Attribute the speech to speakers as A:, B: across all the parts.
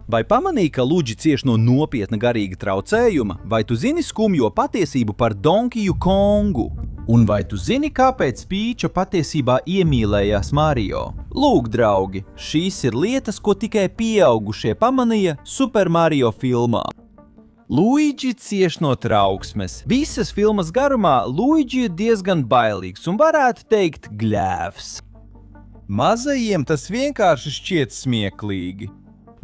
A: Vai pamanīji, ka Luigi cieš no nopietna garīga traucējuma, vai tu zini skumjo patiesību par Donkiju Kongu? Un vai tu zini, kāpēc Pīča patiesībā iemīlējās Mario? Lūk, draugi, šīs ir lietas, ko tikai pieaugušie pamanīja Super Mario filmā. Luigi cieš no trauksmes. Visas filmas garumā Luigi ir diezgan bailīgs un varētu teikt gļēvs. Mazajiem tas vienkārši šķiet smieklīgi.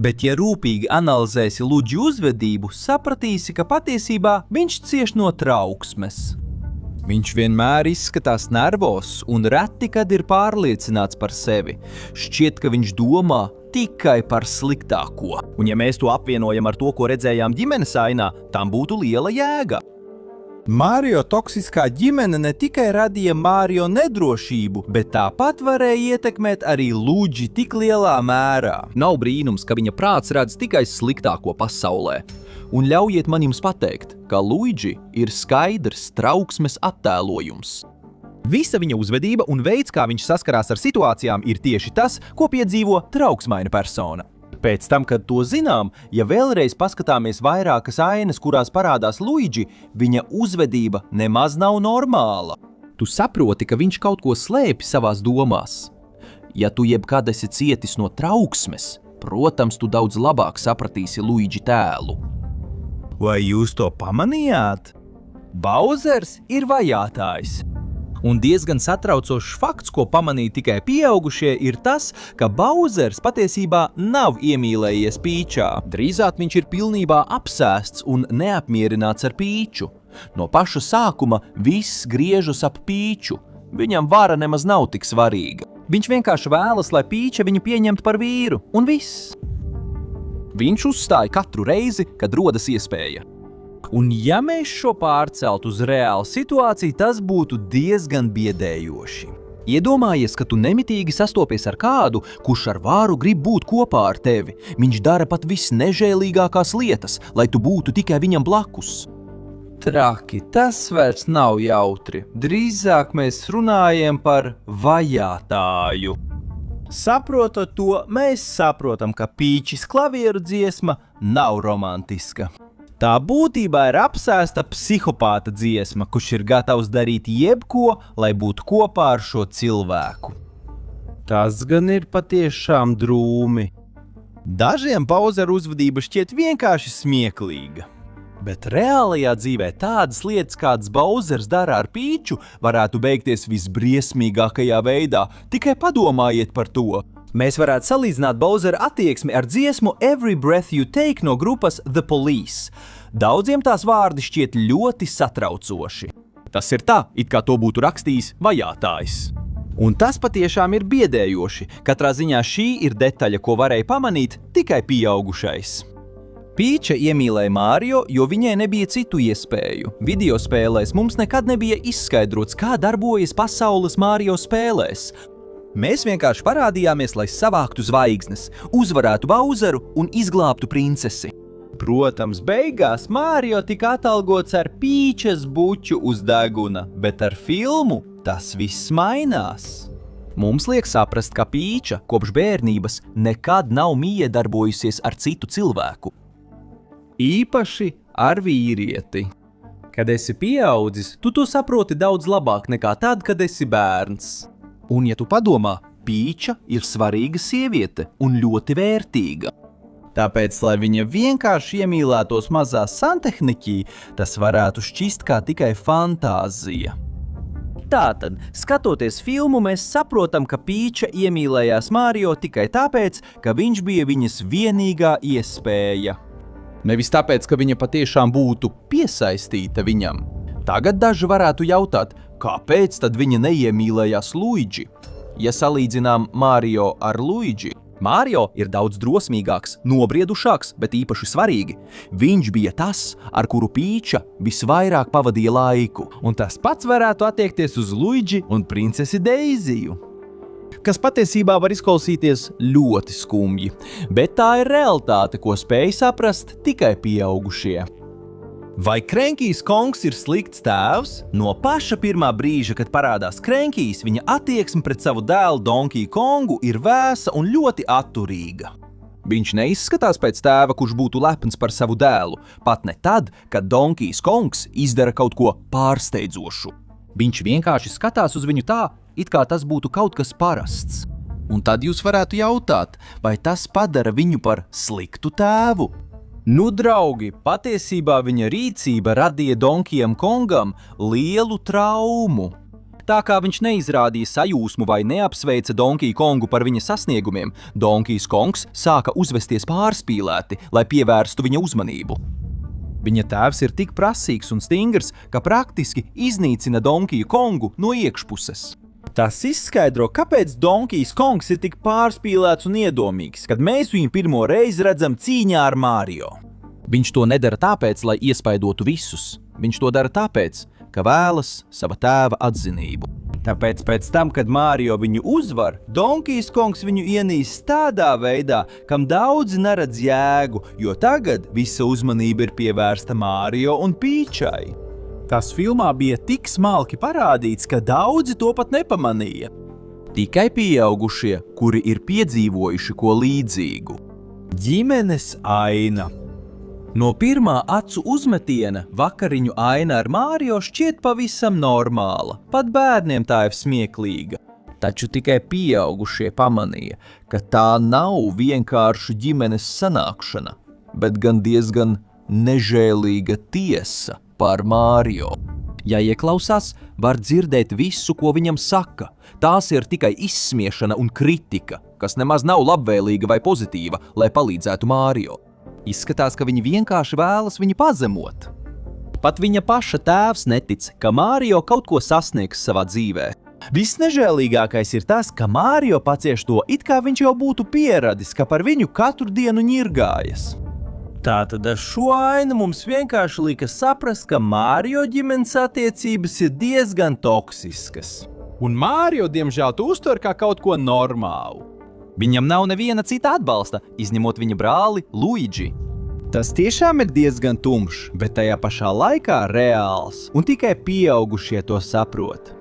A: Bet, ja rūpīgi analizēsi Luigi uzvedību, sapratīsi, ka patiesībā viņš cieš no trauksmes. Viņš vienmēr izskatās nervos un reti, kad ir pārliecināts par sevi. Šķiet, ka viņš domā tikai par sliktāko. Un ja mēs to apvienojam ar to, ko redzējām ģimenes ainā, tam būtu liela jēga. Mario toksiskā ģimene ne tikai radīja Mario nedrošību, bet tāpat varēja ietekmēt arī Luigi tik lielā mērā. Nav brīnums, ka viņa prāts redz tikai sliktāko pasaulē. Un ļaujiet man jums pateikt, ka Luigi ir skaidrs trauksmes attēlojums. Visa viņa uzvedība un veids, kā viņš saskarās ar situācijām, ir tieši tas, ko piedzīvo trauksmaina persona. Pēc tam, kad to zinām, ja vēlreiz paskatāmies vairākas ainas, kurās parādās Luigi, viņa uzvedība nemaz nav normāla. Tu saproti, ka viņš kaut ko slēpj savās domās. Ja tu jebkad esi cietis no trauksmes, protams, tu daudz labāk sapratīsi Luigi tēlu. Vai jūs to pamanījāt? Bowsers ir vajātājs. Un diezgan satraucošs fakts, ko pamanīja tikai pieaugušie, ir tas, ka Bowsers patiesībā nav iemīlējies Pīčā. Drīzāk viņš ir pilnībā apsēsts un neapmierināts ar Pīču. No paša sākuma viss griežas ap Pīču. Viņam vara nemaz nav tik svarīga. Viņš vienkārši vēlas, lai Pīča viņu pieņemtu par vīru, un viss. Viņš uzstāja katru reizi, kad rodas iespēja. Un ja mēs šo pārceltu uz reālu situāciju, tas būtu diezgan biedējoši. Iedomājies, ka tu nemitīgi sastopies ar kādu, kurš ar vāru grib būt kopā ar tevi. Viņš dara pat visnežēlīgākās lietas, lai tu būtu tikai viņam blakus. Traki, tas vairs nav jautri. Drīzāk mēs runājam par vajātāju. Saprotot to, mēs saprotam, ka Pīčis klavieru dziesma nav romantiska. Tā būtībā ir apsēsta psihopāta dziesma, kurš ir gatavs darīt jebko, lai būtu kopā ar šo cilvēku. Tas gan ir patiešām drūmi. Dažiem Bowseru uzvedība šķiet vienkārši smieklīga. Bet reālajā dzīvē tādas lietas, kādas Bowsers dara ar Pīču, varētu beigties visbriesmīgākajā veidā. Tikai padomājiet par to. Mēs varētu salīdzināt Bowsera attieksmi ar dziesmu Every Breath You Take no grupas The Police. Daudziem tās vārdi šķiet ļoti satraucoši. Tas ir tā, it kā to būtu rakstījis vajātājs. Un tas patiešām ir biedējoši. Katrā ziņā šī ir detaļa, ko varēja pamanīt tikai pieaugušais. Pīča iemīlēja Mario, jo viņai nebija citu iespēju. Videospēlēs mums nekad nebija izskaidrots, kā darbojas pasaules Mario spēlēs. Mēs vienkārši parādījāmies, lai savāktu zvaigznes, uzvarētu Bowseru un izglābtu princesi. Protams, beigās Mario tika atalgots ar Pīčas buču uz deguna, bet ar filmu tas viss mainās. Mums liek saprast, ka Pīča kopš bērnības nekad nav miedarbojusies ar citu cilvēku. Īpaši ar vīrieti. Kad esi pieaudzis, tu to saproti daudz labāk nekā tad, kad esi bērns. Un ja tu padomā, Pīča ir svarīga sieviete un ļoti vērtīga. Tāpēc, lai viņa vienkārši iemīlētos mazā santehniķī, tas varētu šķist kā tikai fantāzija. Tātad, skatoties filmu, mēs saprotam, ka Pīča iemīlējās Mario tikai tāpēc, ka viņš bija viņas vienīgā iespēja. Nevis tāpēc, ka viņa patiešām būtu piesaistīta viņam. Tagad daži varētu jautāt, kāpēc tad viņa neiemīlējās Luigi? Ja salīdzinām Mario ar Luigi, Mario ir daudz drosmīgāks, nobriedušāks, bet īpaši svarīgi. Viņš bija tas, ar kuru Pīča visvairāk pavadīja laiku, un tas pats varētu attiekties uz Luigi un princesi Deiziju. Kas patiesībā var izklausīties ļoti skumji, bet tā ir realitāte, ko spēj saprast tikai pieaugušie. Vai Krenkijs Kongs ir slikts tēvs? No paša pirmā brīža, kad parādās Krenkijs, viņa attieksme pret savu dēlu Donkiju Kongu ir vēsa un ļoti atturīga. Viņš neizskatās pēc tēva, kurš būtu lepns par savu dēlu, pat ne tad, kad Donkijs Kongs izdara kaut ko pārsteidzošu. Viņš vienkārši skatās uz viņu tā, it kā tas būtu kaut kas parasts. Un tad jūs varētu jautāt, vai tas padara viņu par sliktu tēvu? Nu, draugi, patiesībā viņa rīcība radīja Donkijam Kongam lielu traumu. Tā kā viņš neizrādīja sajūsmu vai neapsveica Donkiju Kongu par viņa sasniegumiem, Donkijs Kongs sāka uzvesties pārspīlēti, lai pievērstu viņa uzmanību. Viņa tēvs ir tik prasīgs un stingrs, ka praktiski iznīcina Donkiju Kongu no iekšpuses. Tas izskaidro, kāpēc Donkijs Kongs ir tik pārspīlēts un iedomīgs, kad mēs viņu pirmo reizi redzam cīņā ar Mario. Viņš to nedara tāpēc, lai iespaidotu visus. Viņš to dara tāpēc, ka vēlas sava tēva atzinību. Tāpēc pēc tam, kad Mario viņu uzvar, Donkijs Kongs viņu ienīst tādā veidā, kam daudzi neredz jēgu, jo tagad visa uzmanība ir pievērsta Mario un Pīčai. Tas filmā bija tik smalki parādīts, ka daudzi to pat nepamanīja. Tikai pieaugušie, kuri ir piedzīvojuši ko līdzīgu. Ģimenes aina. No pirmā acu uzmetiena vakariņu aina ar Mario šķiet pavisam normāla, pat bērniem tā ir smieklīga. Taču tikai pieaugušie pamanīja, ka tā nav vienkārši ģimenes sanākšana, bet gan diezgan nežēlīga tiesa par Mario. Ja ieklausās, var dzirdēt visu, ko viņam saka. Tās ir tikai izsmiešana un kritika, kas nemaz nav labvēlīga vai pozitīva, lai palīdzētu Mario. Izskatās, ka viņi vienkārši vēlas viņu pazemot. Pat viņa paša tēvs netic, ka Mario kaut ko sasniegs savā dzīvē. Visnežēlīgākais ir tas, ka Mario pacieš to, it kā viņš jau būtu pieradis, ka par viņu katru dienu ņirgājas. Tātad ar šo ainu mums vienkārši lika saprast, ka Mario ģimenes attiecības ir diezgan toksiskas. Un Mario, diemžēl, to uztver kā kaut ko normālu. Viņam nav neviena cita atbalsta, izņemot viņa brāli Luigi. Tas tiešām ir diezgan tumšs, bet tajā pašā laikā reāls, un tikai pieaugušie to saprot.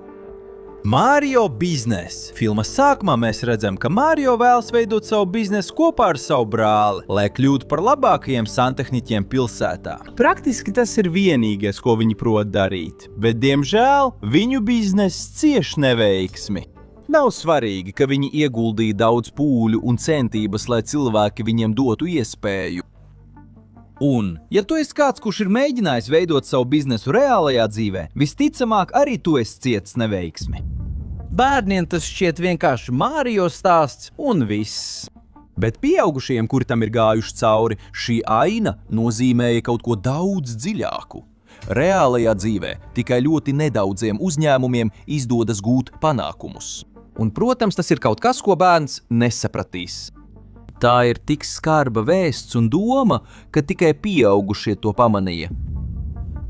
A: Mario biznes. Filmas sākumā mēs redzam, ka Mario vēlas veidot savu biznesu kopā ar savu brāli, lai kļūtu par labākajiem santehniķiem pilsētā. Praktiski tas ir vienīgais, ko viņi prot darīt, bet, diemžēl, viņu bizness cieš neveiksmi. Nav svarīgi, ka viņi ieguldīja daudz pūļu un centības, lai cilvēki viņiem dotu iespēju. Un, ja tu esi kāds, kurš ir mēģinājis veidot savu biznesu reālajā dzīvē, visticamāk arī tu esi cietis neveiksmi. Bērniem tas šķiet vienkārši Mario stāsts un viss. Bet pieaugušiem, kuri tam ir gājuši cauri, šī aina nozīmēja kaut ko daudz dziļāku. Reālajā dzīvē tikai ļoti nedaudziem uzņēmumiem izdodas gūt panākumus. Un, protams, tas ir kaut kas, ko bērns nesapratīs. Tā ir tik skarba vēsts un doma, ka tikai pieaugušie to pamanīja.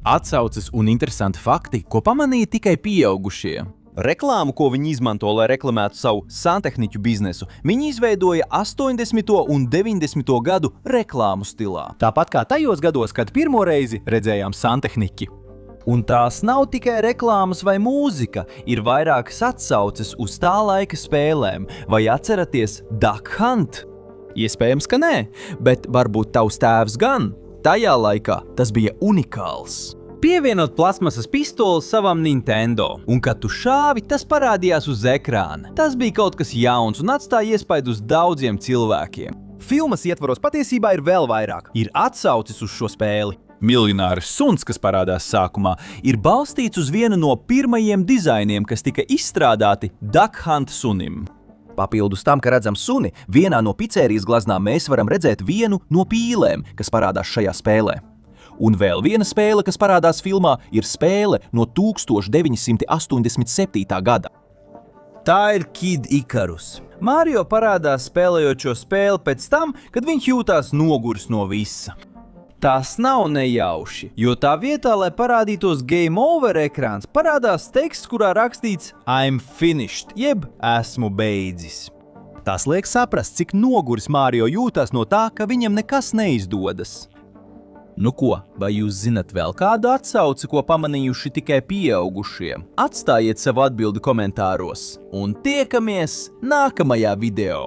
A: Atsauces un interesanti fakti, ko pamanīja tikai pieaugušie. Reklāmu, ko viņi izmanto, lai reklamētu savu santehniķu biznesu, viņi izveidoja 80. un 90. gadu reklāmu stilā. Tāpat kā tajos gados, kad pirmo reizi redzējām santehniķi. Un tās nav tikai reklāmas vai mūzika, ir vairākas atsauces uz tā laika spēlēm, vai atceraties Duck Hunt? Iespējams, ka nē, bet varbūt tavs tēvs gan. Tajā laikā tas bija unikāls. Pievienot plasmasas pistoli savam Nintendo, un kad tu šāvi, tas parādījās uz ekrāna. Tas bija kaut kas jauns un atstāja iespaidu uz daudziem cilvēkiem. Filmas ietvaros patiesībā ir vēl vairāk. Ir atsaucis uz šo spēli. Miljonārs suns, kas parādās sākumā, ir balstīts uz vienu no pirmajiem dizainiem, kas tika izstrādāti Duck Hunt sunim. Papildus tam, ka redzam suni, vienā no picerijas glaznām mēs varam redzēt vienu no pīlēm, kas parādās šajā spēlē. Un vēl viena spēle, kas parādās filmā, ir spēle no 1987. gada. Tā ir Kid Icarus. Mario parādās spēlējot šo spēli pēc tam, kad viņš jūtās noguris no visa. Tas nav nejauši, jo tā vietā, lai parādītos Game Over ekrāns, parādās teksts, kurā rakstīts I'm finished, jeb esmu beidzis. Tas liek saprast, cik noguris Mario jūtās no tā, ka viņam nekas neizdodas. Nu ko, vai jūs zinat vēl kādu atsauci, ko pamanījuši tikai pieaugušie? Atstājiet savu atbildi komentāros un tiekamies nākamajā video!